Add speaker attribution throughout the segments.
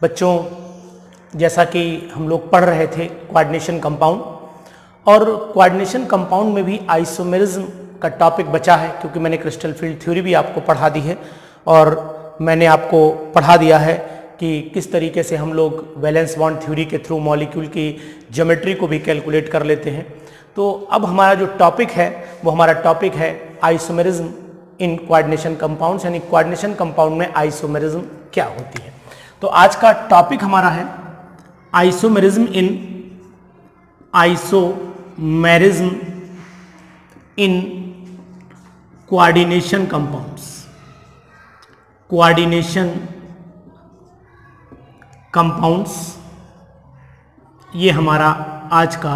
Speaker 1: बच्चों, जैसा कि हम लोग पढ़ रहे थे कोऑर्डिनेशन कंपाउंड, और कोऑर्डिनेशन कंपाउंड में भी आइसोमेरिज्म का टॉपिक बचा है, क्योंकि मैंने क्रिस्टल फील्ड थ्योरी भी आपको पढ़ा दी है और मैंने आपको पढ़ा दिया है कि किस तरीके से हम लोग वैलेंस बॉन्ड थ्योरी के थ्रू मॉलिक्यूल की ज्योमेट्री को भी कैलकुलेट कर लेते हैं। तो अब हमारा जो टॉपिक है वो हमारा टॉपिक है आइसोमेरिज्म इन कोऑर्डिनेशन कंपाउंड्स, यानी कोऑर्डिनेशन कंपाउंड में आइसोमेरिज्म क्या होती है। तो आज का टॉपिक हमारा है isomerism in coordination compounds. Coordination compounds ये हमारा आज का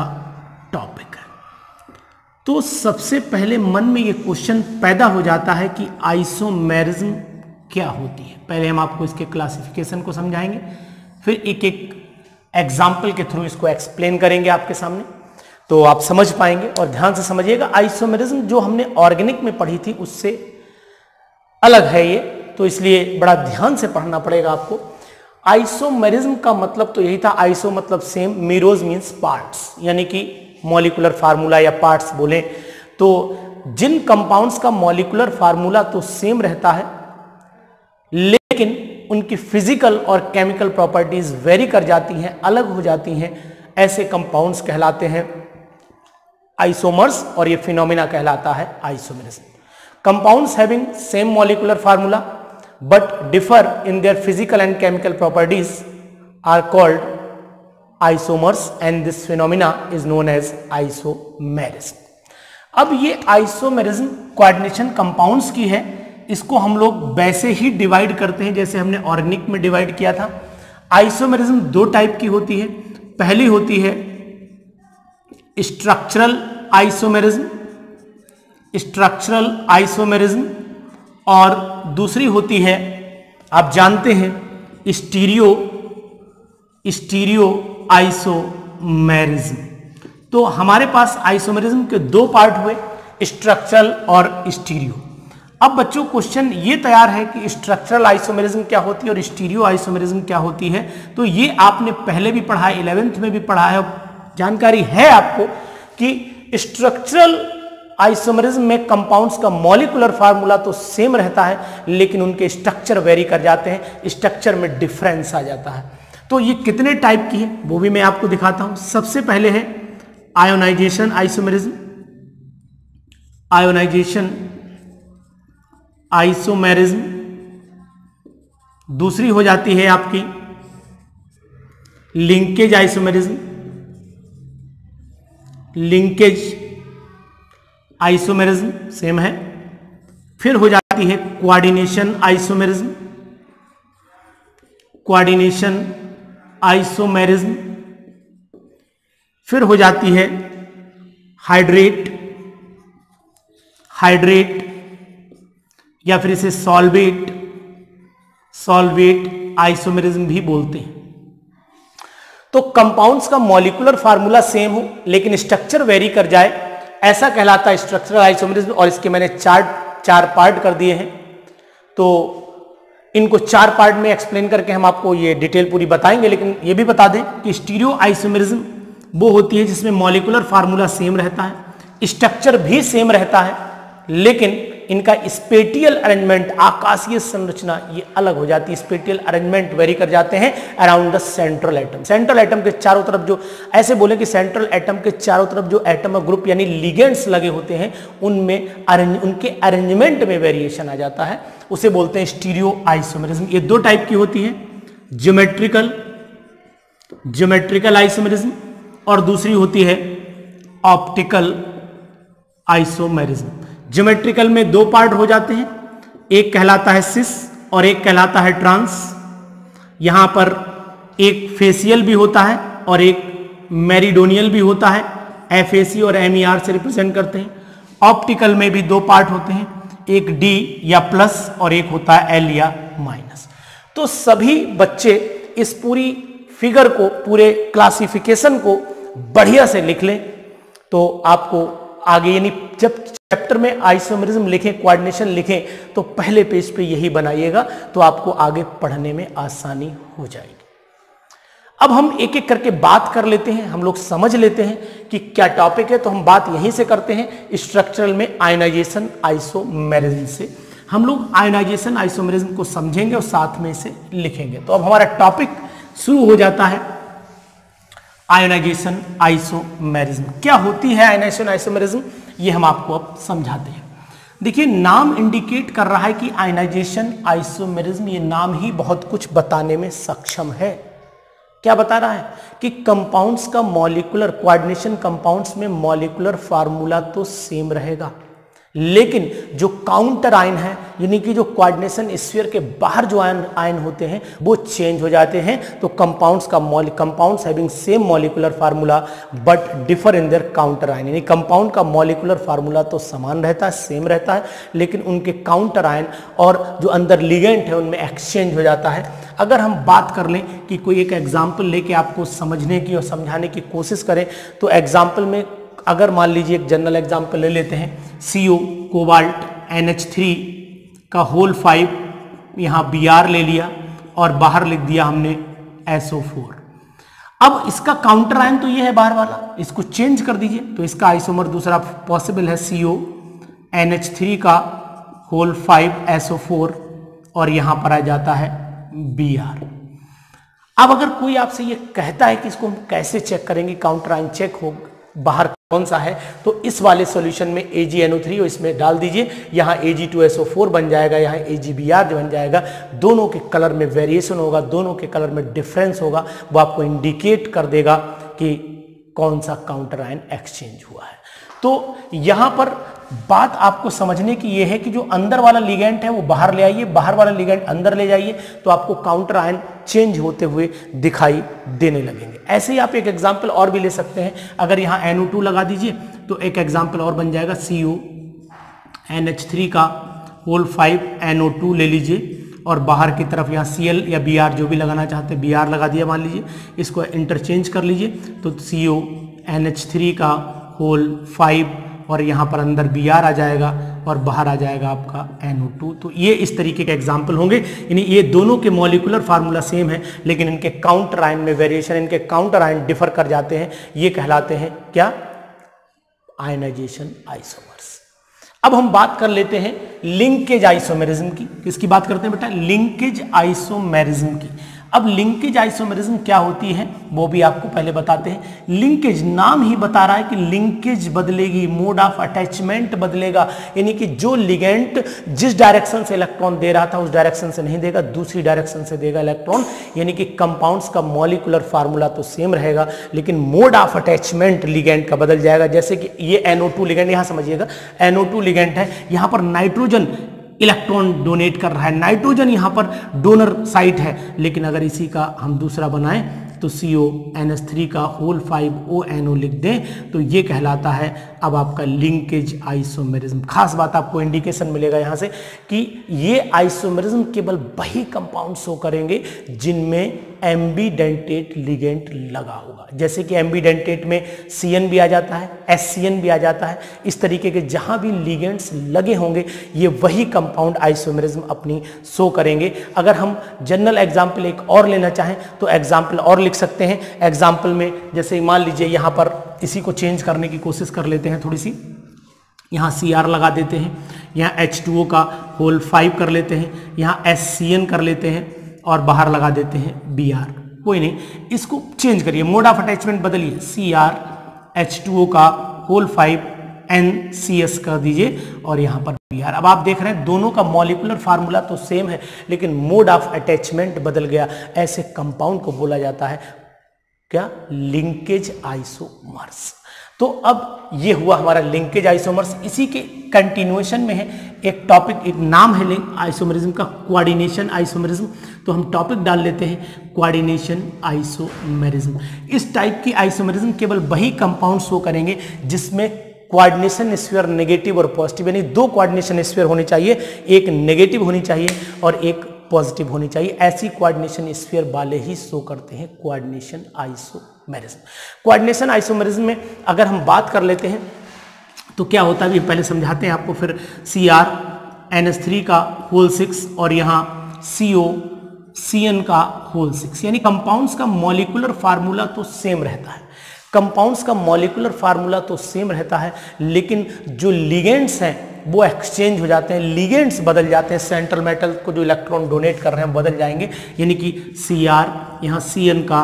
Speaker 1: टॉपिक है। तो सबसे पहले मन में ये क्वेश्चन पैदा हो जाता है कि आइसोमेरिज्म क्या होती है। पहले हम आपको इसके क्लासिफिकेशन को समझाएंगे, फिर एक एक एग्जाम्पल के थ्रू इसको एक्सप्लेन करेंगे आपके सामने, तो आप समझ पाएंगे। और ध्यान से समझिएगा, आइसोमेरिज्म जो हमने ऑर्गेनिक में पढ़ी थी उससे अलग है ये, तो इसलिए बड़ा ध्यान से पढ़ना पड़ेगा आपको। आइसोमेरिज्म का मतलब तो यही था, आइसो मतलब सेम, मेरोज मीन्स पार्ट्स, यानी कि मॉलिक्यूलर फार्मूला या पार्ट्स बोले तो जिन कंपाउंड्स का मॉलिक्यूलर फार्मूला तो सेम रहता है लेकिन उनकी फिजिकल और केमिकल प्रॉपर्टीज वेरी कर जाती हैं, अलग हो जाती हैं, ऐसे कंपाउंड्स कहलाते हैं आइसोमर्स, और ये फिनोमिना कहलाता है isomerism. Compounds having same molecular formula but differ in their physical and chemical properties are called isomers, and this phenomena is known as isomerism. अब ये आइसोमेरिज्म कोऑर्डिनेशन कंपाउंड्स की है, इसको हम लोग वैसे ही डिवाइड करते हैं जैसे हमने ऑर्गेनिक में डिवाइड किया था। आइसोमेरिज्म दो टाइप की होती है, पहली होती है स्ट्रक्चरल आइसोमेरिज्म, और दूसरी होती है, आप जानते हैं, स्टीरियो आइसोमेरिज्म। तो हमारे पास आइसोमेरिज्म के दो पार्ट हुए, स्ट्रक्चरल और स्टीरियो। अब बच्चों क्वेश्चन ये तैयार है कि स्ट्रक्चरल आइसोमेरिज्म क्या होती है और स्टीरियो आइसोमेरिज्म क्या होती है। तो ये आपने पहले भी पढ़ा है, 11th में भी पढ़ा है, जानकारी है आपको कि स्ट्रक्चरल आइसोमेरिज्म में कंपाउंड्स का मॉलिक्यूलर फार्मूला तो सेम रहता है लेकिन उनके स्ट्रक्चर वेरी कर जाते हैं, स्ट्रक्चर में डिफरेंस आ जाता है। तो ये कितने टाइप की है वो भी मैं आपको दिखाता हूं। सबसे पहले है आयोनाइजेशन आइसोमेरिज्म, दूसरी हो जाती है आपकी लिंकेज आइसोमेरिज्म सेम है। फिर हो जाती है कोऑर्डिनेशन आइसोमेरिज्म, फिर हो जाती है हाइड्रेट या फिर इसे सॉल्वेट आइसोमेरिज्म भी बोलते हैं। तो कंपाउंड्स का मॉलिक्यूलर फार्मूला सेम हो लेकिन स्ट्रक्चर वेरी कर जाए, ऐसा कहलाता है स्ट्रक्चरल आइसोमेरिज्म। और इसके मैंने चार पार्ट कर दिए हैं, तो इनको 4 पार्ट में एक्सप्लेन करके हम आपको ये डिटेल पूरी बताएंगे। लेकिन ये भी बता दें कि स्टीरियो आइसोमेरिज्म वो होती है जिसमें मॉलिक्यूलर फार्मूला सेम रहता है, स्ट्रक्चर भी सेम रहता है, लेकिन इनका स्पेटियल अरेंजमेंट, आकाशीय संरचना ये अलग हो जाती है। स्पेटियल अरेंजमेंट वेरी कर जाते हैं around the central atom. Central atom के चारों तरफ जो, ऐसे बोले कि सेंट्रल एटम के चारों तरफ जो एटम और ग्रुप यानी लिगेंड्स लगे होते हैं उनमें उनके अरेंजमेंट में वेरिएशन आ जाता है, उसे बोलते हैं स्टीरियो आइसोमेरिज्म। ये दो टाइप की होती है, ज्योमेट्रिकल आइसोमेरिज्म और दूसरी होती है ऑप्टिकल आइसोमेरिज्म। ज्योमेट्रिकल में दो पार्ट हो जाते हैं, एक कहलाता है सिस और एक कहलाता है ट्रांस। यहां पर एक फेसियल भी होता है और एक मेरिडोनियल भी होता है, FAC और MER से रिप्रेजेंट करते हैं। ऑप्टिकल में भी दो पार्ट होते हैं, एक D या प्लस और एक होता है L या माइनस। तो सभी बच्चे इस पूरी फिगर को, पूरे क्लासिफिकेशन को बढ़िया से लिख लें तो आपको आगे, यानी जब चैप्टर में आइसोमेरिज्म लिखें, कोऑर्डिनेशन लिखें, तो पहले पेज पे यही बनाइएगा तो आपको आगे पढ़ने में आसानी हो जाएगी। अब हम एक एक करके बात कर लेते हैं, हम लोग समझ लेते हैं कि क्या टॉपिक है। तो हम बात यहीं से करते हैं स्ट्रक्चरल में आयनाइजेशन आइसोमेरिज्म से। हम लोग आयनाइजेशन आइसोमेरिज्म को समझेंगे और साथ में इसे लिखेंगे। तो अब हमारा टॉपिक शुरू हो जाता है आयनाइजेशन आइसोमेरिज्म। क्या होती है आयनाइजेशन आइसोमेरिज्म, ये हम आपको अब समझाते हैं। देखिए, नाम इंडिकेट कर रहा है कि आयनाइजेशन आइसोमेरिज्म, ये नाम ही बहुत कुछ बताने में सक्षम है। क्या बता रहा है कि कंपाउंड्स का मॉलिक्यूलर कोऑर्डिनेशन, कंपाउंड्स में मॉलिक्यूलर फार्मूला तो सेम रहेगा, लेकिन जो काउंटर आयन है, यानी कि जो कोऑर्डिनेशन स्फीयर के बाहर जो आयन होते हैं वो चेंज हो जाते हैं। तो compounds having same molecular formula but differ in their counter ion, यानी कंपाउंड का मॉलिक्यूलर फार्मूला तो समान रहता है, सेम रहता है, लेकिन उनके काउंटर आयन और जो अंदर लिगेंड है उनमें एक्सचेंज हो जाता है। अगर हम बात कर लें कि कोई एक एग्जाम्पल लेके आपको समझने की और समझाने की कोशिश करें, तो एग्जाम्पल में अगर मान लीजिए एक जनरल एग्जाम्पल ले लेते हैं, CO कोबाल्ट NH3 का होल 5, यहाँ Br ले लिया और बाहर लिख दिया हमने SO4। अब इसका काउंटर आयन तो ये है बाहर वाला, इसको चेंज कर दीजिए तो इसका आइसोमर दूसरा पॉसिबल है, CO NH3 का होल 5 SO4 और यहाँ पर आ जाता है Br। अब अगर कोई आपसे ये कहता है कि इसको हम कैसे चेक करेंगे, काउंटर आयन चेक हो बाहर कौन सा है, तो इस वाले सॉल्यूशन में AgNO3 और इसमें डाल दीजिए, यहाँ Ag2SO4 बन जाएगा, यहाँ AgBr जो बन जाएगा। दोनों के कलर में वेरिएशन होगा, दोनों के कलर में डिफरेंस होगा, वो आपको इंडिकेट कर देगा कि कौन सा काउंटर आयन एक्सचेंज हुआ है। तो यहाँ पर बात आपको समझने की ये है कि जो अंदर वाला लिगेंड है वो बाहर ले आइए, बाहर वाला लिगेंड अंदर ले जाइए, तो आपको काउंटर आयन चेंज होते हुए दिखाई देने लगेंगे। ऐसे ही आप एक एग्जांपल और भी ले सकते हैं। अगर यहाँ NO2 लगा दीजिए तो एक एग्जांपल और बन जाएगा, CO NH3 का होल 5 NO2 ले लीजिए और बाहर की तरफ यहाँ Cl या Br जो भी लगाना चाहते हैं Br लगा दिया मान लीजिए, इसको इंटरचेंज कर लीजिए तो CO NH3 का होल 5 और यहाँ पर अंदर Br आ जाएगा और बाहर आ जाएगा आपका NO2। तो ये इस तरीके के एग्जाम्पल होंगे, यानी ये दोनों के मॉलिक्यूलर फार्मूला सेम है, लेकिन इनके काउंटर आयन में वेरिएशन, इनके काउंटर आयन डिफर कर जाते हैं। ये कहलाते हैं क्या, आयनाइजेशन आइसोमर्स। अब हम बात कर लेते हैं लिंकेज आइसोमेरिज्म की। किसकी बात करते हैं बेटा, लिंकेज आइसोमेरिज्म की। अब लिंकेज आइसोमेरिज्म क्या होती है वो भी आपको पहले बताते हैं। लिंकेज, नाम ही बता रहा है कि लिंकेज बदलेगी, मोड ऑफ अटैचमेंट बदलेगा, यानी कि जो लिगेंड जिस डायरेक्शन से इलेक्ट्रॉन दे रहा था उस डायरेक्शन से नहीं देगा, दूसरी डायरेक्शन से देगा इलेक्ट्रॉन। यानी कि कंपाउंड्स का मॉलिक्यूलर फार्मूला तो सेम रहेगा, लेकिन मोड ऑफ अटैचमेंट लिगेंड का बदल जाएगा। जैसे कि ये NO2 लिगेंड, यहां समझिएगा NO2 लिगेंड है, यहां पर नाइट्रोजन इलेक्ट्रॉन डोनेट कर रहा है, नाइट्रोजन यहां पर डोनर साइट है, लेकिन अगर इसी का हम दूसरा बनाएं तो CO NH3 का होल 5 ONO लिख दें तो ये कहलाता है अब आपका लिंकेज आइसोमेरिज्म। खास बात आपको इंडिकेशन मिलेगा यहां से कि ये आइसोमेरिज्म केवल वही कंपाउंड शो करेंगे जिनमें एम्बीडेंटेट लिगेंड लगा होगा। जैसे कि एम्बीडेंटेट में CN भी आ जाता है, SCN भी आ जाता है। इस तरीके के जहां भी लिगेंड्स लगे होंगे ये वही कंपाउंड आइसोमेरिज्म अपनी शो करेंगे। अगर हम जनरल एग्जाम्पल एक और लेना चाहें तो एग्जाम्पल और लिख सकते हैं। एग्जाम्पल में जैसे मान लीजिए यहां पर इसी को चेंज करने की कोशिश कर लेते हैं थोड़ी सी, यहाँ Cr लगा देते हैं, यहाँ H2O का होल 5 कर लेते हैं, यहाँ SCN कर लेते हैं और बाहर लगा देते हैं Br। कोई नहीं, इसको चेंज करिए, मोड ऑफ अटैचमेंट बदलिए, Cr H2O का होल 5 NCS कर दीजिए और यहाँ पर Br। अब आप देख रहे हैं दोनों का मॉलिक्यूलर फार्मूला तो सेम है, लेकिन मोड ऑफ अटैचमेंट बदल गया। ऐसे कंपाउंड को बोला जाता है क्या, लिंकेज आइसोमर्स। तो अब ये हुआ हमारा लिंकेज आइसोमर्स। इसी के कंटिन्यूएशन में है एक टॉपिक, एक नाम है आइसोमरिज्म का, कोऑर्डिनेशन आइसोमरिज्म। तो हम टॉपिक डाल लेते हैं कोऑर्डिनेशन आइसोमेरिज्म। इस टाइप की आइसोमेरिज्म केवल वही कंपाउंड शो करेंगे जिसमें कोऑर्डिनेशन स्फीयर नेगेटिव और पॉजिटिव, यानी दो कोऑर्डिनेशन स्फीयर होने चाहिए, एक नेगेटिव होनी चाहिए और एक पॉजिटिव होनी चाहिए। ऐसी कोऑर्डिनेशन स्फीयर वाले ही शो करते हैं कोऑर्डिनेशन आइसोमेरिज्म। कोऑर्डिनेशन आइसोमेरिज्म में अगर हम बात कर लेते हैं तो क्या होता है, पहले समझाते हैं आपको। फिर Cr NH3 का होल 6 और यहाँ CO Cn का होल 6, यानी कंपाउंड्स का मॉलिक्यूलर फार्मूला तो सेम रहता है, कंपाउंड्स का मॉलिक्यूलर फार्मूला तो सेम रहता है, लेकिन जो लिगेंड्स हैं वो एक्सचेंज हो जाते हैं, लिगेंड्स बदल जाते हैं, सेंट्रल मेटल को जो इलेक्ट्रॉन डोनेट कर रहे हैं बदल जाएंगे, यानी कि Cr यहाँ Cn का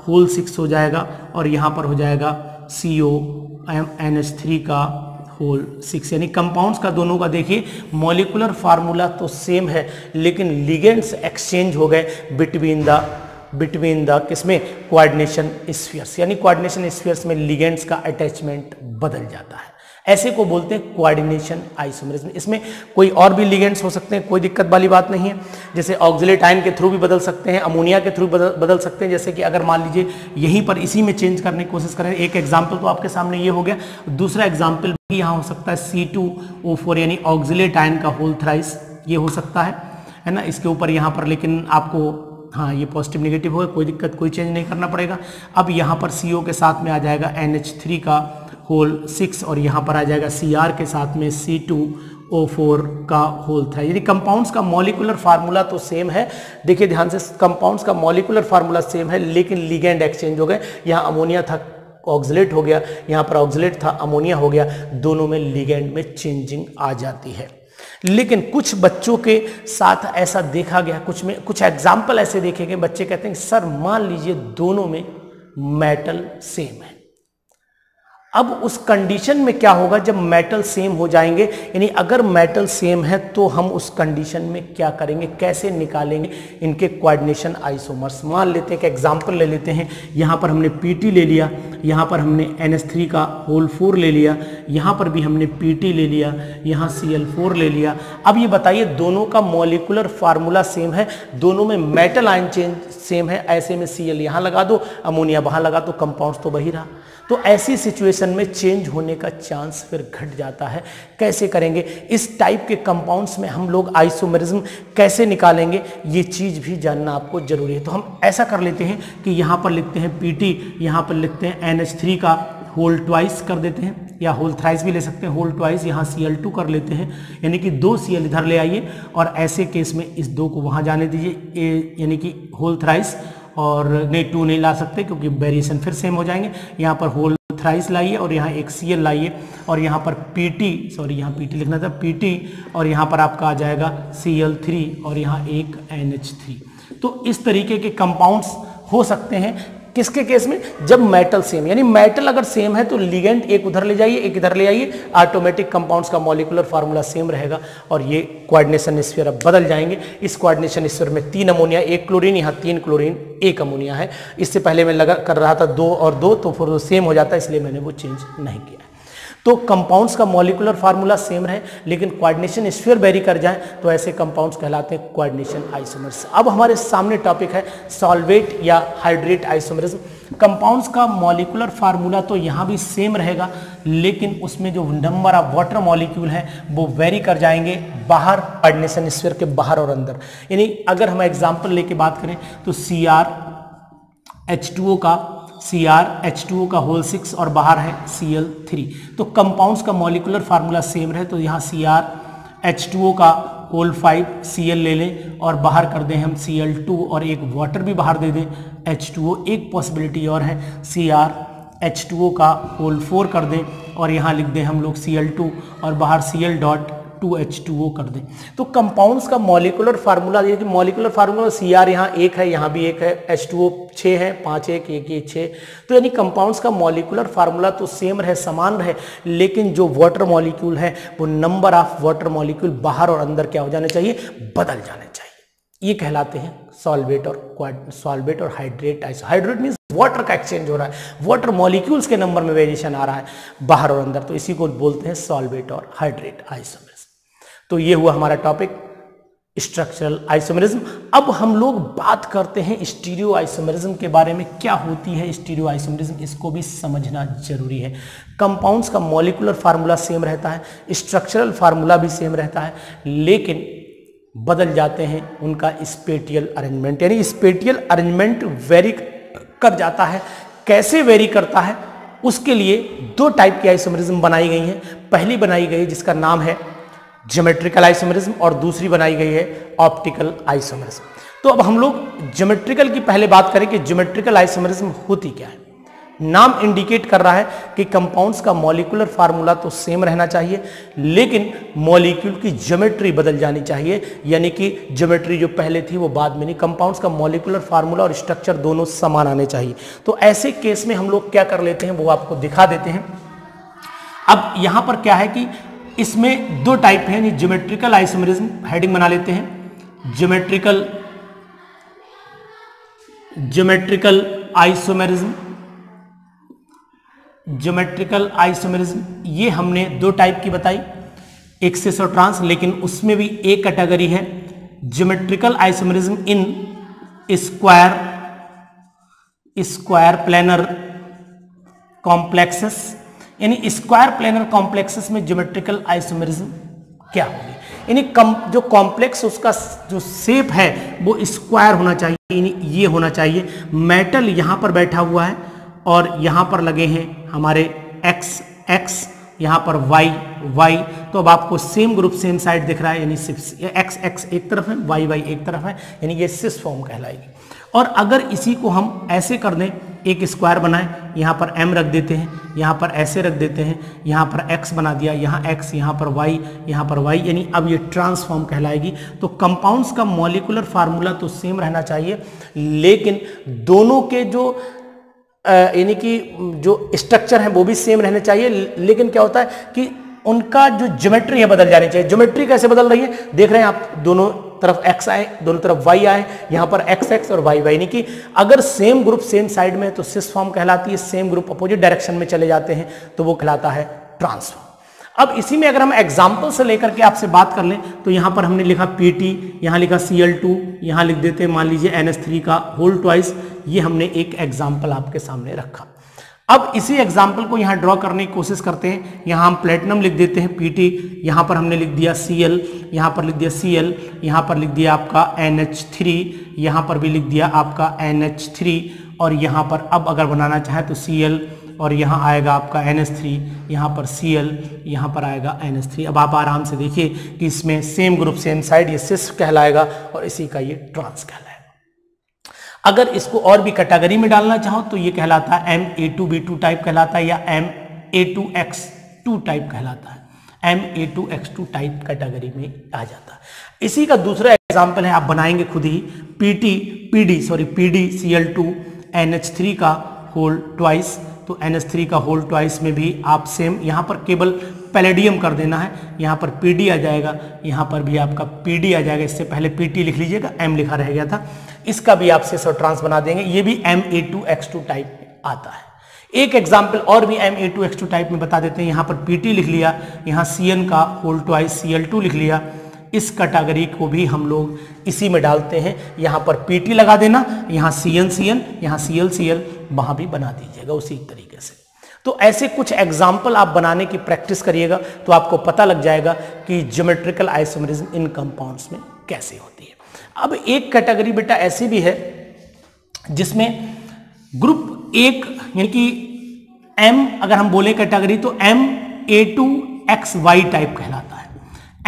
Speaker 1: होल 6 हो जाएगा और यहाँ पर हो जाएगा CONH3 का होल 6, यानी कंपाउंड्स का दोनों का देखिए मॉलिक्यूलर फार्मूला तो सेम है, लेकिन लिगेंड्स एक्सचेंज हो गए बिटवीन द किसमें, कोऑर्डिनेशन स्फीयर्स, यानी कोऑर्डिनेशन स्फीयर्स में लिगेंड्स का अटैचमेंट बदल जाता है, ऐसे को बोलते हैं कोऑर्डिनेशन आइसोमेरिज्म। इसमें कोई और भी लिगेंड्स हो सकते हैं, कोई दिक्कत वाली बात नहीं है, जैसे ऑक्सिलेट आयन के थ्रू भी बदल सकते हैं, अमोनिया के थ्रू बदल सकते हैं, जैसे कि अगर मान लीजिए यहीं पर इसी में चेंज करने की कोशिश करें, एक एग्जाम्पल तो आपके सामने ये हो गया, दूसरा एग्जाम्पल भी यहाँ हो सकता है C2O4 यानी ऑक्सिलेट आयन का होल थ्राइस, ये हो सकता है ना, इसके ऊपर यहाँ पर, लेकिन आपको हाँ ये पॉजिटिव नेगेटिव होगा, कोई दिक्कत, कोई चेंज नहीं करना पड़ेगा। अब यहाँ पर CO के साथ में आ जाएगा NH3 का होल 6 और यहाँ पर आ जाएगा Cr के साथ में C2O4 का होल 3, यानी कंपाउंड्स का मॉलिक्यूलर फार्मूला तो सेम है, देखिए ध्यान से, कंपाउंड्स का मॉलिक्यूलर फार्मूला सेम है, लेकिन लिगेंड एक्सचेंज हो गए, यहाँ अमोनिया था ऑक्सिलेट हो गया, यहाँ पर ऑक्सिलेट था अमोनिया हो गया, दोनों में लिगेंड में चेंजिंग आ जाती है। लेकिन कुछ बच्चों के साथ ऐसा देखा गया, कुछ एग्जाम्पल ऐसे देखे गए, बच्चे कहते हैं सर मान लीजिए दोनों में मेटल सेम है, अब उस कंडीशन में क्या होगा जब मेटल सेम हो जाएंगे, यानी अगर मेटल सेम है तो हम उस कंडीशन में क्या करेंगे, कैसे निकालेंगे इनके कोऑर्डिनेशन आइसोमर्स। मान लेते हैं कि एग्जांपल ले लेते हैं, यहाँ पर हमने Pt ले लिया, यहाँ पर हमने NH3 का होल 4 ले लिया, यहाँ पर भी हमने Pt ले लिया, यहाँ Cl4 ले लिया। अब ये बताइए दोनों का मॉलिक्यूलर फार्मूला सेम है, दोनों में मेटल आयन चेंज सेम है, ऐसे में Cl यहाँ लगा दो, अमोनिया वहाँ लगा दो, कंपाउंड्स तो वही रहा। तो ऐसी सिचुएशन में चेंज होने का चांस फिर घट जाता है, कैसे करेंगे, इस टाइप के कंपाउंड्स में हम लोग आइसोमेरिज्म कैसे निकालेंगे, ये चीज़ भी जानना आपको जरूरी है। तो हम ऐसा कर लेते हैं कि यहाँ पर लिखते हैं Pt, यहाँ पर लिखते हैं NH3 का होल ट्वाइस कर देते हैं, या होल थ्राइस भी ले सकते हैं, होल ट्वाइस, यहाँ Cl2 कर लेते हैं, यानी कि 2 Cl इधर ले आइए, और ऐसे केस में इस 2 को वहाँ जाने दीजिए, यानी कि होल थ्राइस, और नहीं 2 नहीं ला सकते क्योंकि वेरिएशन फिर सेम हो जाएंगे, यहाँ पर होल थ्राइस लाइए और यहाँ एक Cl लाइए, और यहाँ पर Pt, सॉरी यहाँ Pt लिखना था, Pt, और यहाँ पर आपका आ जाएगा Cl3 और यहाँ एक NH3। तो इस तरीके के कंपाउंड्स हो सकते हैं किसके केस में, जब मेटल सेम, यानी मेटल अगर सेम है तो लिगेंड एक उधर ले जाइए एक इधर ले आइए, ऑटोमेटिक कंपाउंड्स का मॉलिक्यूलर फार्मूला सेम रहेगा और ये कोऑर्डिनेशन स्फीयर अब बदल जाएंगे। इस कोऑर्डिनेशन स्फीयर में 3 अमोनिया 1 क्लोरीन, यहाँ 3 क्लोरीन 1 अमोनिया है। इससे पहले मैं लगा कर रहा था 2 और 2, तो फिर सेम हो जाता है, इसलिए मैंने वो चेंज नहीं किया। तो कंपाउंड्स का मॉलिक्यूलर फार्मूला सेम रहे लेकिन कोऑर्डिनेशन स्फीयर वेरी कर जाए तो ऐसे कंपाउंड्स कहलाते हैं कोऑर्डिनेशन आइसोमर्स। अब हमारे सामने टॉपिक है सॉल्वेट या हाइड्रेट आइसोमरिज्म। कंपाउंड्स का मॉलिक्यूलर फार्मूला तो यहाँ भी सेम रहेगा लेकिन उसमें जो नंबर ऑफ वाटर मॉलिक्यूल है वो वेरी कर जाएंगे बाहर, कोऑर्डिनेशन स्फीयर के बाहर और अंदर। यानी अगर हम एग्जाम्पल लेके बात करें तो CrH2O का होल 6 और बाहर है Cl3। तो कंपाउंड्स का मॉलिक्यूलर फार्मूला सेम रहे तो यहाँ CrH2O का होल 5 Cl ले लें और बाहर कर दें हम Cl2 और एक वाटर भी बाहर दे दें H2O। एक पॉसिबिलिटी और है CrH2O का होल 4 कर दें और यहाँ लिख दें हम लोग Cl2 और बाहर Cl.2H2O कर दें। तो कंपाउंड्स का मॉलिक्यूलर फार्मूला, ये कि मॉलिक्यूलर फार्मूला Cr यहाँ 1 है, यहाँ भी 1 है, H2O 6 है, 5 1 1 1 6। तो यानी कंपाउंड्स का मॉलिक्यूलर फार्मूला तो सेम रहे, समान रहे, लेकिन जो वाटर मॉलिक्यूल है वो नंबर ऑफ वाटर मॉलिक्यूल बाहर और अंदर क्या हो जाने चाहिए, बदल जाने चाहिए। ये कहलाते हैं सॉल्वेट और हाइड्रेट। हाइड्रेट मीन्स वाटर का एक्सचेंज हो रहा है, वाटर मॉलिक्यूल्स के नंबर में वेरिएशन आ रहा है बाहर और अंदर, तो इसी को बोलते हैं सॉल्वेट और हाइड्रेट आइसोमरिज्म। तो ये हुआ हमारा टॉपिक स्ट्रक्चरल आइसोमरिज्म। अब हम लोग बात करते हैं स्टीरियो आइसोमरिज्म के बारे में। क्या होती है स्टीरियो आइसोमरिज्म, इसको भी समझना जरूरी है। कंपाउंड्स का मॉलिक्यूलर फार्मूला सेम रहता है, स्ट्रक्चरल फार्मूला भी सेम रहता है, लेकिन बदल जाते हैं उनका स्पेटियल अरेंजमेंट, यानी स्पेटियल अरेंजमेंट वेरी कर जाता है। कैसे वेरी करता है, उसके लिए 2 टाइप की आइसोमरिज्म बनाई गई हैं। पहली बनाई गई जिसका नाम है ज्योमेट्रिकल आइसोमरिज्म और दूसरी बनाई गई है ऑप्टिकल आइसोमरिज्म। तो अब हम लोग ज्योमेट्रिकल की पहले बात करें कि ज्योमेट्रिकल आइसोमेरिज्म होती क्या है। नाम इंडिकेट कर रहा है कि कंपाउंड्स का मॉलिक्यूलर फार्मूला तो सेम रहना चाहिए, लेकिन मॉलिक्यूल की ज्योमेट्री बदल जानी चाहिए, यानी कि ज्योमेट्री जो पहले थी वो बाद में नहीं। कंपाउंड्स का मॉलिक्यूलर फार्मूला और स्ट्रक्चर दोनों समान आने चाहिए। तो ऐसे केस में हम लोग क्या कर लेते हैं वो आपको दिखा देते हैं। अब यहां पर क्या है कि इसमें दो टाइप है, ज्योमेट्रिकल आइसोमेरिज्म, हेडिंग बना लेते हैं, ज्योमेट्रिकल आइसोमेरिज्म। ज्योमेट्रिकल आइसोमेरिज्म ये हमने दो टाइप की बताई, एक्सिस और ट्रांस, लेकिन उसमें भी एक कैटेगरी है geometrical isomerism in square planar complexes. यानी स्क्वायर प्लेनर कॉम्प्लेक्सेस में ज्योमेट्रिकल आइसोमेरिज्म क्या होगी, यानी जो कॉम्प्लेक्स उसका जो शेप है वो स्क्वायर होना चाहिए, यानी ये होना चाहिए। मेटल यहां पर बैठा हुआ है और यहां पर लगे हैं हमारे एक्स, यहां पर वाई। तो अब आपको सेम ग्रुप सेम साइड दिख रहा है, यानी सिर्फ एक्स एक तरफ है, वाई एक तरफ है, यानी ये सिस फॉर्म कहलाएगी। और अगर इसी को हम ऐसे कर दें, एक स्क्वायर बनाएं, यहाँ पर m रख देते हैं, यहाँ पर ऐसे रख देते हैं, यहाँ पर x बना दिया, यहाँ x, यहाँ पर y, यानी अब ये ट्रांसफॉर्म कहलाएगी। तो कंपाउंड्स का मॉलिक्यूलर फार्मूला तो सेम रहना चाहिए, लेकिन दोनों के जो यानी कि जो स्ट्रक्चर है वो भी सेम रहने चाहिए, लेकिन क्या होता है कि उनका जो ज्योमेट्री है बदल जानी चाहिए। ज्योमेट्री कैसे बदल रही है देख रहे हैं आप, दोनों तरफ x आए, दोनों तरफ y आए, यहाँ पर x और y, यानी कि अगर सेम ग्रुप सेम साइड में है तो सिस फॉर्म कहलाती है, सेम ग्रुप अपोजिट डायरेक्शन में चले जाते हैं तो वो कहलाता है ट्रांसफॉर्म। अब इसी में अगर हम एग्जाम्पल से लेकर के आपसे बात कर लें तो यहाँ पर हमने लिखा Pt, यहाँ लिखा Cl2, यहाँ लिख देते हैं मान लीजिए NH3 का होल ट्वाइस। ये हमने एक एग्जाम्पल आपके सामने रखा। अब इसी एग्जाम्पल को यहाँ ड्रॉ करने की कोशिश करते हैं। यहाँ हम प्लेटिनम लिख देते हैं Pt, यहाँ पर हमने लिख दिया Cl, यहाँ पर लिख दिया Cl, यहाँ पर लिख दिया आपका NH3, यहाँ पर भी लिख दिया आपका NH3, और यहाँ पर अब अगर बनाना चाहे तो Cl, और यहाँ आएगा आपका NH3, यहाँ पर Cl, यहाँ पर आएगा NH3। अब आप आराम से देखिए कि इसमें सेम ग्रुप सेम साइड, ये सिस कहलाएगा और इसी का ये ट्रांस कहलाएगा। अगर इसको और भी कैटेगरी में डालना चाहो तो ये कहलाता है Ma2B2 टाइप कहलाता है, या Ma2X2 टाइप कहलाता है। Ma2X2 टाइप कैटेगरी में आ जाता है। इसी का दूसरा एग्जांपल है, आप बनाएंगे खुद ही, PdCl2 NH3 का होल ट्वाइस। तो NH3 का होल ट्वाइस में भी आप सेम, यहाँ पर केवल पैलेडियम कर देना है, यहाँ पर Pd आ जाएगा, यहाँ पर भी आपका Pd आ जाएगा। इससे पहले Pt लिख लीजिएगा, M लिखा रह गया था, इसका भी आप सिस और ट्रांस बना देंगे। ये भी Ma2X2 टाइप में आता है। एक एग्जाम्पल और भी Ma2X2 टाइप में बता देते हैं। यहाँ पर Pt लिख लिया, यहाँ Cn का होल ट्वाइस Cl2 लिख लिया। इस कैटेगरी को भी हम लोग इसी में डालते हैं। यहाँ पर Pt लगा देना, यहाँ Cn, यहाँ Cl, वहां भी बना दीजिएगा उसी तरीके से। तो ऐसे कुछ एग्जाम्पल आप बनाने की प्रैक्टिस करिएगा तो आपको पता लग जाएगा कि ज्योमेट्रिकल आइसोमेरिज्म इन कंपाउंड्स में कैसे होती है। अब एक कैटेगरी बेटा ऐसी भी है जिसमें ग्रुप एक, यानी कि M अगर हम बोले कैटेगरी तो Ma2XY टाइप कहलाता है।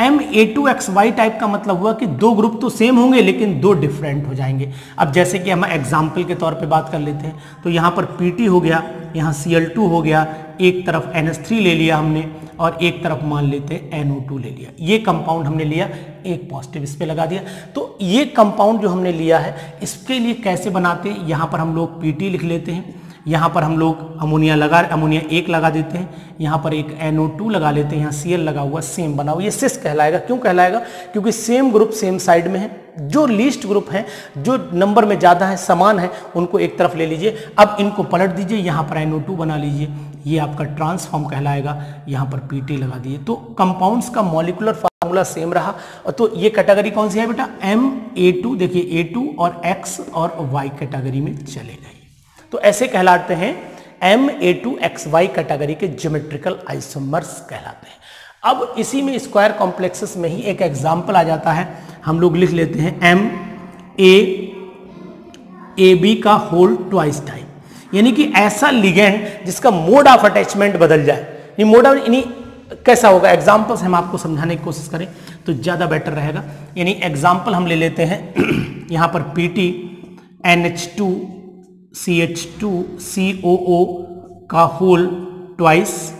Speaker 1: Ma2XY टाइप का मतलब हुआ कि दो ग्रुप तो सेम होंगे लेकिन दो डिफरेंट हो जाएंगे। अब जैसे कि हम एग्जाम्पल के तौर पे बात कर लेते हैं तो यहाँ पर Pt हो गया, यहाँ Cl2 हो गया, एक तरफ NH3 ले लिया हमने और एक तरफ मान लेते हैं NO2 ले लिया। ये कंपाउंड हमने लिया, एक पॉजिटिव इस पे लगा दिया। तो ये कंपाउंड जो हमने लिया है इसके लिए कैसे बनाते हैं, यहाँ पर हम लोग Pt लिख लेते हैं, यहाँ पर हम लोग अमोनिया एक लगा देते हैं, यहाँ पर एक NO2 लगा लेते हैं, यहाँ Cl लगा हुआ सेम बना हुआ, ये सिस कहलाएगा। क्यों कहलाएगा? क्योंकि सेम ग्रुप सेम साइड में है। जो लीस्ट ग्रुप है, जो नंबर में ज़्यादा है, समान है, उनको एक तरफ ले लीजिए। अब इनको पलट दीजिए, यहाँ पर NO2 बना लीजिए, ये आपका ट्रांसफॉर्म कहलाएगा। यहाँ पर Pt लगा दिए तो कंपाउंड्स का मॉलिक्यूलर फार्मूला सेम रहा। तो ये कैटेगरी कौन सी है बेटा? Ma2, देखिए A2 और X और Y कैटेगरी में चले गए। तो ऐसे कहलाते हैं Ma2XY कैटेगरी के ज्योमेट्रिकल आइसोमर्स कहलाते हैं। अब इसी में स्क्वायर कॉम्प्लेक्सेस में ही एक एग्जाम्पल आ जाता है, हम लोग लिख लेते हैं MAAB का होल ट्वाइस टाइप, यानी कि ऐसा लिगेंड जिसका मोड ऑफ अटैचमेंट बदल जाए। ये मोड ऑफ, यानी कैसा होगा, एग्जाम्पल्स हम आपको समझाने की कोशिश करें तो ज़्यादा बेटर रहेगा। यानी एग्जाम्पल हम ले लेते हैं यहाँ पर PT NH2CH2COO का होल ट्वाइस,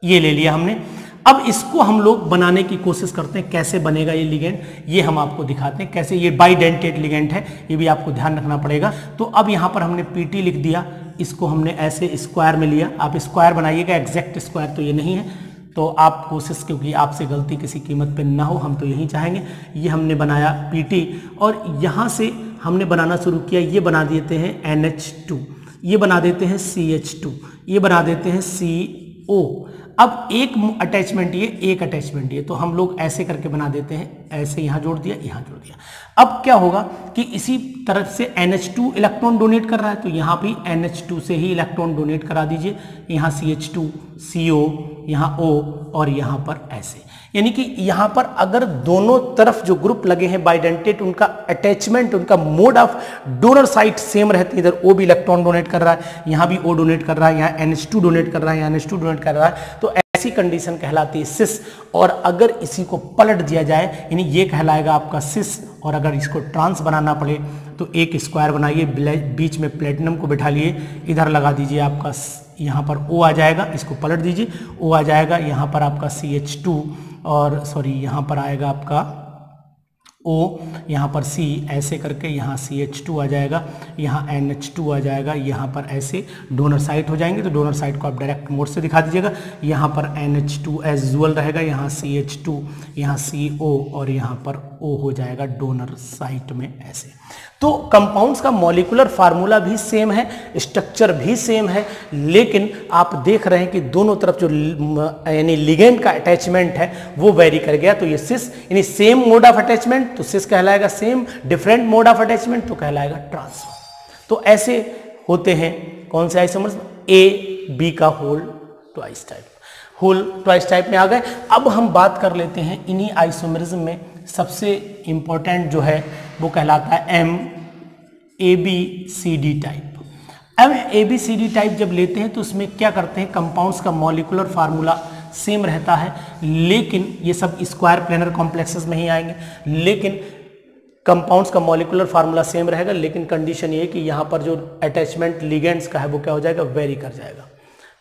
Speaker 1: ये ले लिया हमने। अब इसको हम लोग बनाने की कोशिश करते हैं, कैसे बनेगा ये लिगेंड, ये हम आपको दिखाते हैं कैसे। ये बाइडेंटेट लिगेंड है, ये भी आपको ध्यान रखना पड़ेगा। तो अब यहाँ पर हमने PT लिख दिया, इसको हमने ऐसे स्क्वायर में लिया। आप स्क्वायर बनाइएगा, एग्जैक्ट स्क्वायर तो ये नहीं है, तो आप कोशिश, क्योंकि आपसे गलती किसी कीमत पे ना हो, हम तो यही चाहेंगे। ये हमने बनाया PT, और यहाँ से हमने बनाना शुरू किया, ये बना देते हैं NH2, ये बना देते हैं CH2, ये बना देते हैं CO। अब एक अटैचमेंट ये, एक अटैचमेंट ये, तो हम लोग ऐसे करके बना देते हैं, ऐसे यहाँ जोड़ दिया, यहाँ जोड़ दिया। अब क्या होगा कि इसी तरफ से NH2 इलेक्ट्रॉन डोनेट कर रहा है, तो यहाँ भी NH2 से ही इलेक्ट्रॉन डोनेट करा दीजिए। यहाँ CH2, CO, यहाँ O, और यहाँ पर ऐसे। यानी कि यहाँ पर अगर दोनों तरफ जो ग्रुप लगे हैं बाइडेंटेट, उनका अटैचमेंट, उनका mode of donor site same रहती है। इधर O भी इलेक्ट्रॉन डोनेट कर रहा है, यहाँ भी O डोनेट कर रहा है, यहाँ NH2 डोनेट कर रहा है, यहाँ NH2 डोनेट कर रहा है, तो ऐसी कंडीशन कहलाती है सिस। और अगर इसी को पलट दिया जाए, यानी ये कहलाएगा आपका सिस, और अगर इसको ट्रांस बनाना पड़े तो एक स्क्वायर बनाइए, बीच में प्लेटिनम को बिठा लिए, इधर लगा दीजिए, आपका यहाँ पर O आ जाएगा, इसको पलट दीजिए, O आ जाएगा, यहाँ पर आपका CH2, और सॉरी यहाँ पर आएगा आपका O, यहाँ पर C, ऐसे करके यहाँ CH2 आ जाएगा, यहाँ NH2 आ जाएगा, यहाँ पर ऐसे डोनर साइट हो जाएंगे। तो डोनर साइट को आप डायरेक्ट मोड से दिखा दीजिएगा। यहाँ पर NH2 एज यूजुअल रहेगा, यहाँ CH2, यहाँ CO, और यहाँ पर O हो जाएगा डोनर साइट में ऐसे। तो कंपाउंड्स का मॉलिक्यूलर फार्मूला भी सेम है, स्ट्रक्चर भी सेम है, लेकिन आप देख रहे हैं कि दोनों तरफ जो यानी लिगेंड का अटैचमेंट है वो वेरी कर गया। तो ये सिस, यानी सेम मोड ऑफ अटैचमेंट तो सिस कहलाएगा same, different mode of attachment तो कहलाएगा ट्रांस। तो ऐसे होते हैं कौन से आइसोमर्स, A-B का whole twice type, whole twice type में आ गए। अब हम बात कर लेते हैं इन्हीं आइसोमरिज्म में सबसे इंपॉर्टेंट जो है वो कहलाता है M-A-B-C-D टाइप। M-A-B-C-D टाइप जब लेते हैं तो उसमें क्या करते हैं, कंपाउंड्स का मॉलिक्यूलर फार्मूला सेम रहता है, लेकिन ये सब स्क्वायर प्लेनर कॉम्प्लेक्सेस में ही आएंगे। लेकिन कंपाउंड्स का मॉलिक्यूलर फार्मूला सेम रहेगा, लेकिन कंडीशन ये कि यहाँ पर जो अटैचमेंट लिगेंड्स का है वो क्या हो जाएगा, वेरी कर जाएगा।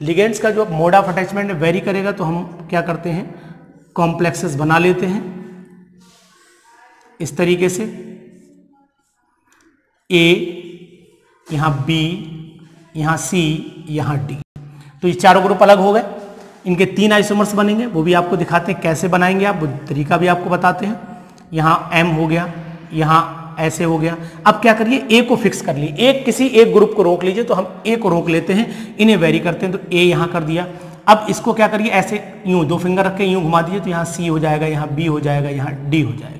Speaker 1: लिगेंड्स का जो मोड ऑफ अटैचमेंट वेरी करेगा, तो हम क्या करते हैं, कॉम्प्लेक्सेस बना लेते हैं इस तरीके से, A, यहाँ B, यहाँ C, यहाँ D। तो ये चारों ग्रुप अलग हो गए, इनके 3 आइसोमर्स बनेंगे, वो भी आपको दिखाते हैं कैसे बनाएंगे आप, वो तरीका भी आपको बताते हैं। यहाँ M हो गया, यहाँ ऐसे हो गया। अब क्या करिए, A को फिक्स कर लिए, किसी एक ग्रुप को रोक लीजिए। तो हम A को रोक लेते हैं, इन्हें वेरी करते हैं, तो A यहाँ कर दिया। अब इसको क्या करिए, ऐसे यूं 2 फिंगर रख के यूं घुमा दीजिए, तो यहाँ C हो जाएगा, यहाँ B हो जाएगा, यहाँ D हो जाएगा,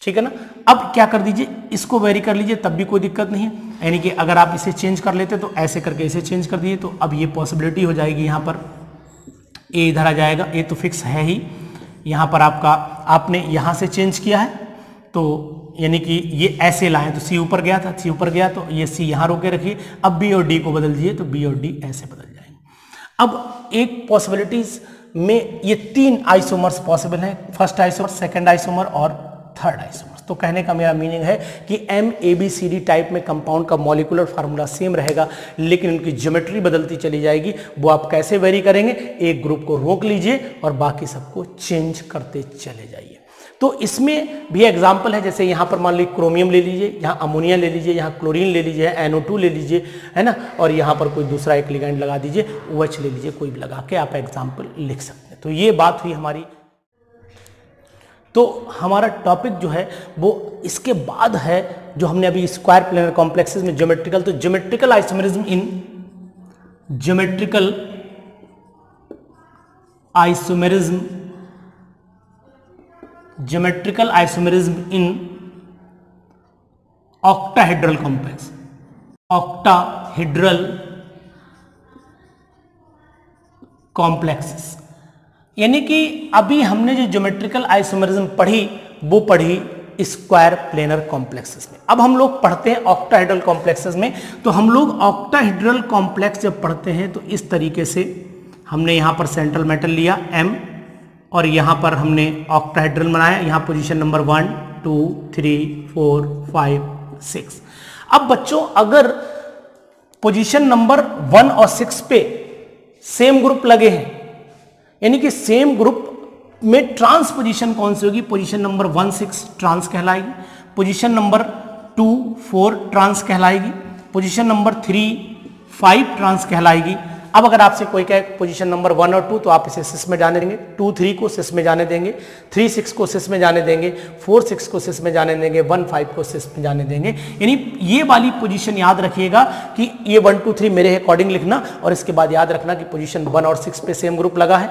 Speaker 1: ठीक है ना। अब क्या कर दीजिए, इसको वेरी कर लीजिए, तब भी कोई दिक्कत नहीं है। यानी कि अगर आप इसे चेंज कर लेते तो ऐसे करके इसे चेंज कर दीजिए, तो अब ये पॉसिबिलिटी हो जाएगी, यहाँ पर A इधर आ जाएगा, A तो फिक्स है ही। यहाँ पर आपका आपने यहाँ से चेंज किया है, तो यानी कि ये ऐसे लाएं, तो C ऊपर गया था, C ऊपर गया तो ये C यहाँ रोके रखिए। अब B और D को बदल दीजिए, तो B और D ऐसे बदल जाएंगे। अब एक पॉसिबिलिटीज में ये 3 आइसोमर्स पॉसिबल हैं, फर्स्ट आइसोमर, सेकंड आइसोमर और थर्ड आइसोमर। तो कहने का मेरा मीनिंग है कि M-A-B-C-D टाइप में कंपाउंड का मॉलिक्यूलर फार्मूला सेम रहेगा, लेकिन उनकी ज्योमेट्री बदलती चली जाएगी। वो आप कैसे वेरी करेंगे, एक ग्रुप को रोक लीजिए और बाकी सबको चेंज करते चले जाइए। तो इसमें भी एग्जाम्पल है, जैसे यहाँ पर मान लीजिए क्रोमियम ले लीजिए, यहाँ अमोनिया ले लीजिए, यहाँ क्लोरीन ले लीजिए, NO2 ले लीजिए, है ना, और यहाँ पर कोई दूसरा एक लिगेंड लगा दीजिए, OH ले लीजिए, कोई भी लगा के आप एग्जाम्पल लिख सकते हैं। तो ये बात हुई हमारी। तो हमारा टॉपिक जो है वो इसके बाद है, जो हमने अभी स्क्वायर प्लेनर कॉम्प्लेक्सेस में ज्योमेट्रिकल, तो geometrical isomerism in geometrical isomerism in octahedral complex, octahedral complexes. यानी कि अभी हमने जो ज्योमेट्रिकल आइसोमेरिज्म पढ़ी वो पढ़ी स्क्वायर प्लेनर कॉम्प्लेक्सेस में। अब हम लोग पढ़ते हैं ऑक्टाहेड्रल कॉम्प्लेक्सेस में। तो हम लोग ऑक्टाहेड्रल कॉम्प्लेक्स जब पढ़ते हैं तो इस तरीके से हमने यहाँ पर सेंट्रल मेटल लिया M और यहाँ पर हमने ऑक्टाहेड्रल बनाया, यहाँ पोजीशन नंबर 1 2 3 4 5 6। अब बच्चों अगर पोजीशन नंबर 1 और 6 पे सेम ग्रुप लगे हैं, यानी कि सेम ग्रुप में ट्रांस पोजीशन कौन सी होगी, पोजीशन नंबर 1 6 ट्रांस कहलाएगी, पोजीशन नंबर 2 4 ट्रांस कहलाएगी, पोजीशन नंबर 3 5 ट्रांस कहलाएगी। अब अगर आपसे कोई कहे पोजीशन नंबर 1 और 2 तो आप इसे सिस में जाने देंगे, 2 3 को सिस में जाने देंगे, 3 6 को सिस में जाने देंगे, 4 6 को सिस में जाने देंगे, 1 5 को सिस में जाने देंगे। यानी ये वाली पोजीशन याद रखिएगा कि ये 1 2 3 मेरे अकॉर्डिंग लिखना, और इसके बाद याद रखना कि पोजीशन 1 और 6 पे सेम ग्रुप लगा है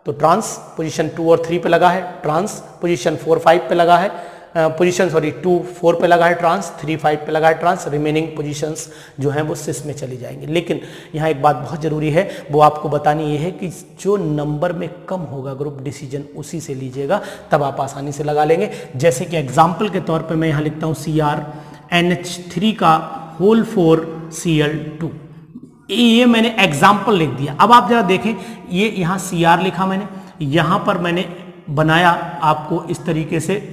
Speaker 1: तो ट्रांस, पोजीशन 2 और 3 पे लगा है ट्रांस, पोजीशन 4 5 पे लगा है पोजीशन 2 4 पे लगा है ट्रांस, 3 5 पे लगा है ट्रांस, रिमेनिंग पोजीशंस जो हैं वो सिस में चली जाएंगी। लेकिन यहाँ एक बात बहुत जरूरी है, वो आपको बतानी ये है कि जो नंबर में कम होगा ग्रुप डिसीजन उसी से लीजिएगा, तब आप आसानी से लगा लेंगे। जैसे कि एग्जाम्पल के तौर पर मैं यहाँ लिखता हूँ CrNH3 का होल 4 Cl2, ये मैंने एग्जाम्पल लिख दिया। अब आप जरा देखें, ये यहाँ Cr लिखा मैंने, यहाँ पर मैंने बनाया आपको इस तरीके से,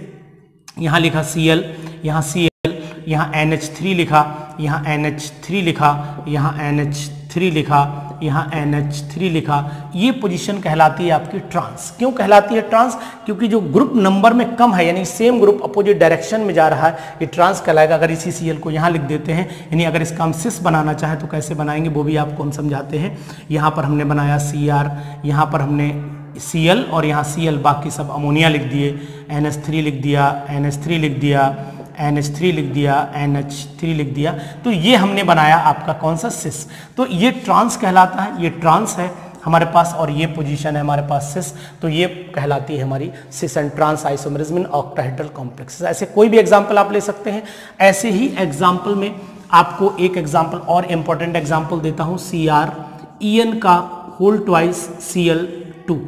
Speaker 1: यहाँ लिखा Cl, यहाँ Cl, यहाँ NH3 लिखा, यहाँ NH3 लिखा, यहाँ NH3 लिखा, यहाँ NH3 लिखा। ये पोजीशन कहलाती है आपकी ट्रांस। क्यों कहलाती है ट्रांस? क्योंकि जो ग्रुप नंबर में कम है, यानी सेम ग्रुप अपोजिट डायरेक्शन में जा रहा है, ये ट्रांस कहलाएगा। अगर इसी Cl को यहाँ लिख देते हैं, यानी अगर इसका हम सिस बनाना चाहें तो कैसे बनाएंगे वो भी आपको हम समझाते हैं। यहाँ पर हमने बनाया Cr, यहाँ पर हमने Cl और यहाँ Cl, बाकी सब अमोनिया लिख दिए, NH3 लिख दिया, NH3 लिख दिया, NH3 लिख दिया, NH3 लिख दिया। तो ये हमने बनाया आपका कौन सा सिस। तो ये ट्रांस कहलाता है, ये ट्रांस है हमारे पास, और ये पोजीशन है हमारे पास सिस। तो ये कहलाती है हमारी cis and trans isomerism in octahedral complexes. ऐसे कोई भी एग्जाम्पल आप ले सकते हैं। ऐसे ही एग्जाम्पल में आपको एक एग्जाम्पल और इंपॉर्टेंट एग्जाम्पल देता हूँ, CrEn का होल ट्वाइस Cl2,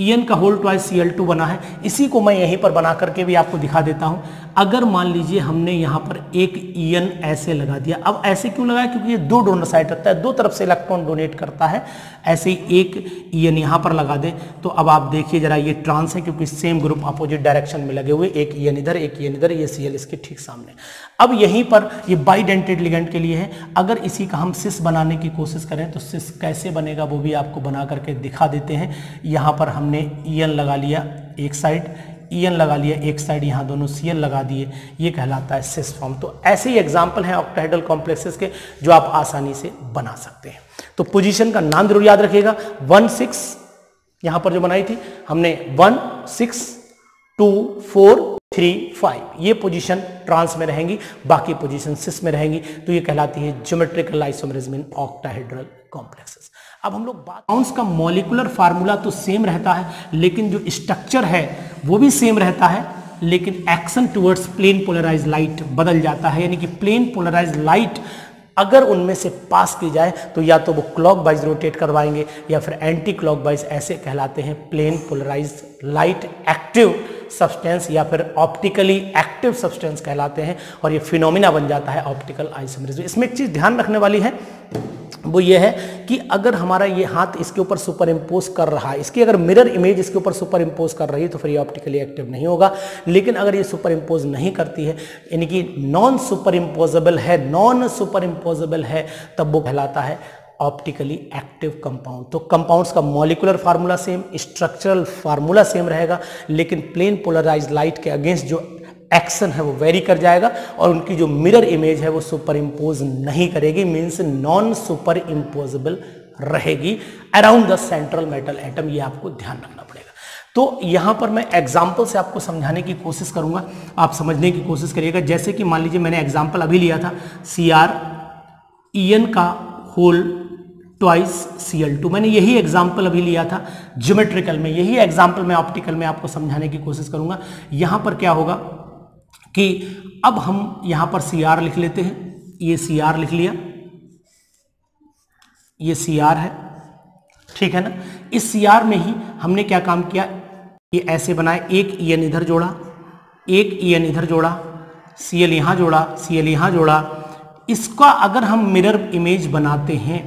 Speaker 1: En का होल ट्वाइस Cl2 बना है। इसी को मैं यहीं पर बना करके भी आपको दिखा देता हूं। अगर मान लीजिए हमने यहाँ पर एक En ऐसे लगा दिया, अब ऐसे क्यों लगाया? क्योंकि ये 2 डोनर साइड रखता है, 2 तरफ से इलेक्ट्रॉन डोनेट करता है। ऐसे ही एक En यहाँ पर लगा दे तो अब आप देखिए जरा, ये ट्रांस है क्योंकि सेम ग्रुप अपोजिट डायरेक्शन में लगे हुए, एक En इधर एक En इधर, ये Cl इसके ठीक सामने। अब यहीं पर ये बाइडेंटेड लिगेंड के लिए है। अगर इसी का हम सिस बनाने की कोशिश करें तो सिस कैसे बनेगा वो भी आपको बना करके दिखा देते हैं। यहाँ पर हमने En लगा लिया एक साइड, En लगा लिया एक साइड, यहाँ दोनों Cl लगा दिए, ये कहलाता है सिस फॉर्म। तो ऐसे ही एग्जाम्पल हैं ऑक्टाहेड्रल कॉम्प्लेक्सेस के जो आप आसानी से बना सकते हैं। तो पोजीशन का नाम जरूर याद रखिएगा, 1 6 यहाँ पर जो बनाई थी हमने 1 6 2 4 3 5, ये पोजीशन ट्रांस में रहेंगी, बाकी पोजीशन सिस में रहेंगी। तो ये कहलाती है geometrical isomerism in octahedral complexes. अब हम लोग कंपाउंड्स का मॉलिक्यूलर फार्मूला तो सेम रहता है, लेकिन जो स्ट्रक्चर है वो भी सेम रहता है, लेकिन action towards plane polarise light बदल जाता है। यानी कि प्लेन पोलराइज लाइट अगर उनमें से पास की जाए तो या तो वो क्लॉकवाइज रोटेट करवाएंगे या फिर एंटी क्लॉकवाइज, ऐसे कहलाते हैं plane polarise light active substance या फिर ऑप्टिकली एक्टिव सब्सटेंस कहलाते हैं, और ये फिनोमिना बन जाता है ऑप्टिकल आइसोमेरिज्म। इसमें एक चीज ध्यान रखने वाली है, वो ये है कि अगर हमारा ये हाथ इसके ऊपर सुपर इम्पोज कर रहा है, इसकी अगर मिरर इमेज इसके ऊपर सुपर इम्पोज कर रही है तो फिर ये ऑप्टिकली एक्टिव नहीं होगा। लेकिन अगर ये सुपर इम्पोज नहीं करती है, यानी कि नॉन सुपर इम्पोजेबल है, तब वो कहलाता है ऑप्टिकली एक्टिव कंपाउंड। तो कंपाउंड्स का molecular formula same, structural formula same रहेगा, लेकिन प्लेन पोलराइज लाइट के अगेंस्ट जो एक्शन है वो वेरी कर जाएगा, और उनकी जो मिरर इमेज है वो सुपर इम्पोज नहीं करेगी, मीन्स नॉन सुपर इम्पोजेबल रहेगी around the central metal atom. ये आपको ध्यान रखना पड़ेगा। तो यहां पर मैं एग्जाम्पल से आपको समझाने की कोशिश करूंगा, आप समझने की कोशिश करिएगा। जैसे कि मान लीजिए मैंने एग्जाम्पल अभी लिया था CrEn का होल ट्वाइस Cl2, मैंने यही एग्जाम्पल अभी लिया था ज्योमेट्रिकल में, यही एग्जाम्पल मैं ऑप्टिकल में आपको समझाने की कोशिश करूंगा। यहां पर क्या होगा कि अब हम यहां पर Cr लिख लेते हैं, ये Cr लिख लिया, ये Cr है, ठीक है ना। इस Cr में ही हमने क्या काम किया, ये ऐसे बनाए, एक En इधर जोड़ा, एक En इधर जोड़ा, Cl यहां जोड़ा, Cl यहां जोड़ा। इसका अगर हम मिरर इमेज बनाते हैं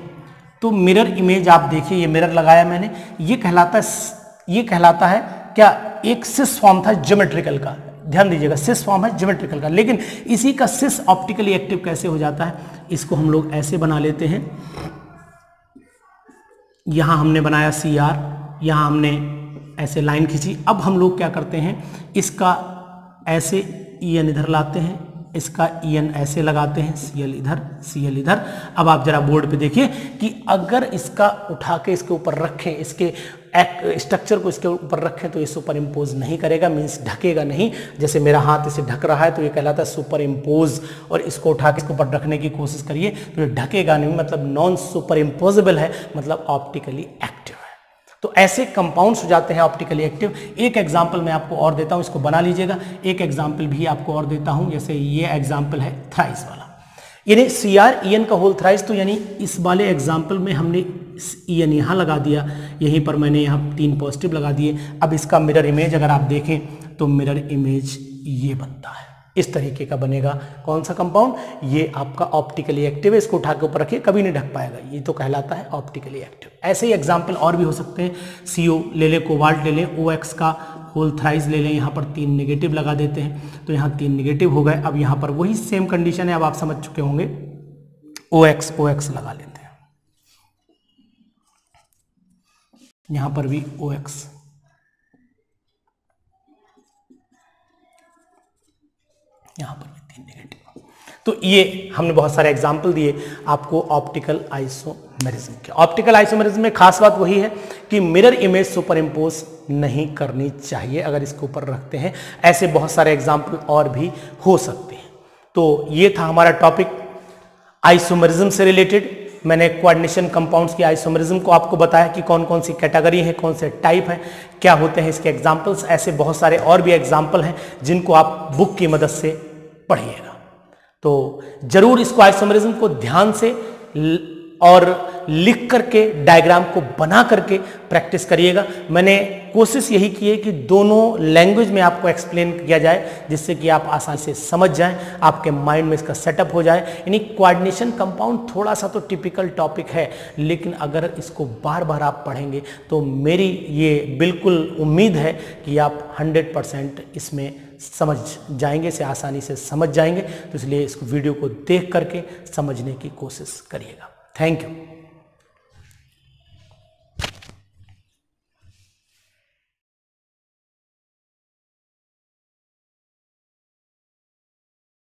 Speaker 1: तो मिरर इमेज आप देखिए, ये मिरर लगाया मैंने, ये कहलाता है क्या, एक सिस फॉर्म था ज्योमेट्रिकल का, ध्यान दीजिएगा सिस फॉर्म है ज्योमेट्रिकल का, लेकिन इसी का सिस ऑप्टिकली एक्टिव कैसे हो जाता है, इसको हम लोग ऐसे बना लेते हैं, यहां हमने बनाया CR, यहां हमने ऐसे लाइन खींची। अब हम लोग क्या करते हैं, इसका ऐसे EN इधर लाते हैं, इसका EN ऐसे लगाते हैं, CL इधर, CL इधर। अब आप जरा बोर्ड पे देखिए कि अगर इसका उठा के इसके ऊपर रखें, इसके स्ट्रक्चर को इसके ऊपर रखें तो ये सुपर इम्पोज नहीं करेगा, मीन्स ढकेगा नहीं। जैसे मेरा हाथ इसे ढक रहा है तो ये कहलाता है सुपर इम्पोज, और इसको उठा के इसके ऊपर रखने की कोशिश करिए तो ये ढकेगा नहीं, मतलब नॉन सुपर इम्पोजेबल है, मतलब ऑप्टिकली एक्टिव है। तो ऐसे कंपाउंड्स हो जाते हैं ऑप्टिकली एक्टिव। एक एग्जाम्पल मैं आपको और देता हूं, इसको बना लीजिएगा। एक एग्जाम्पल भी आपको और देता हूं, जैसे ये एग्जाम्पल है थ्राइस वाला, यानी CR EN का होल थ्राइस। तो यानी इस वाले एग्जाम्पल में हमने EN यहाँ लगा दिया, यहीं पर मैंने यहाँ 3 पॉजिटिव लगा दिए। अब इसका मिरर इमेज अगर आप देखें तो मिरर इमेज ये बनता है, इस तरीके का बनेगा। कौन सा कंपाउंड, ये आपका ऑप्टिकली एक्टिव है, इसको उठा के ऊपर रखिए कभी नहीं ढक पाएगा, ये तो कहलाता है ऑप्टिकली एक्टिव। ऐसे ही एग्जाम्पल और भी हो सकते हैं, CO ले लें, कोबाल्ट ले लें, OX का होल थ्राइस ले लें, यहाँ पर 3 नेगेटिव लगा देते हैं तो यहाँ 3 नेगेटिव हो गए। अब यहाँ पर वही सेम कंडीशन है, अब आप समझ चुके होंगे, OX लगा लेते हैं, यहाँ पर भी OX, यहाँ पर भी 3 नेगेटिव। तो ये हमने बहुत सारे एग्जाम्पल दिए आपको ऑप्टिकल आइसोमेरिज्म के। ऑप्टिकल आइसोमेरिज्म में खास बात वही है कि मिरर इमेज सुपर इम्पोज नहीं करनी चाहिए अगर इसके ऊपर रखते हैं। ऐसे बहुत सारे एग्जाम्पल और भी हो सकते हैं। तो ये था हमारा टॉपिक आइसोमेरिज्म से रिलेटेड। मैंने कोऑर्डिनेशन कंपाउंड्स की आइसोमेरिज्म को आपको बताया कि कौन कौन सी कैटेगरी है, कौन से टाइप है, क्या होते हैं इसके एग्जाम्पल्स। ऐसे बहुत सारे और भी एग्जाम्पल हैं जिनको आप बुक की मदद से पढ़िएगा। तो जरूर इसको आइसोमेरिज्म को ध्यान से और लिख करके डायग्राम को बना करके प्रैक्टिस करिएगा। मैंने कोशिश यही की है कि दोनों लैंग्वेज में आपको एक्सप्लेन किया जाए जिससे कि आप आसानी से समझ जाएं, आपके माइंड में इसका सेटअप हो जाए। यानी कोऑर्डिनेशन कंपाउंड थोड़ा सा तो टिपिकल टॉपिक है, लेकिन अगर इसको बार बार आप पढ़ेंगे तो मेरी ये बिल्कुल उम्मीद है कि आप 100% इसमें समझ जाएंगे, इसे आसानी से समझ जाएंगे। तो इसलिए इस वीडियो को देख करके समझने की कोशिश करिएगा। Thank you.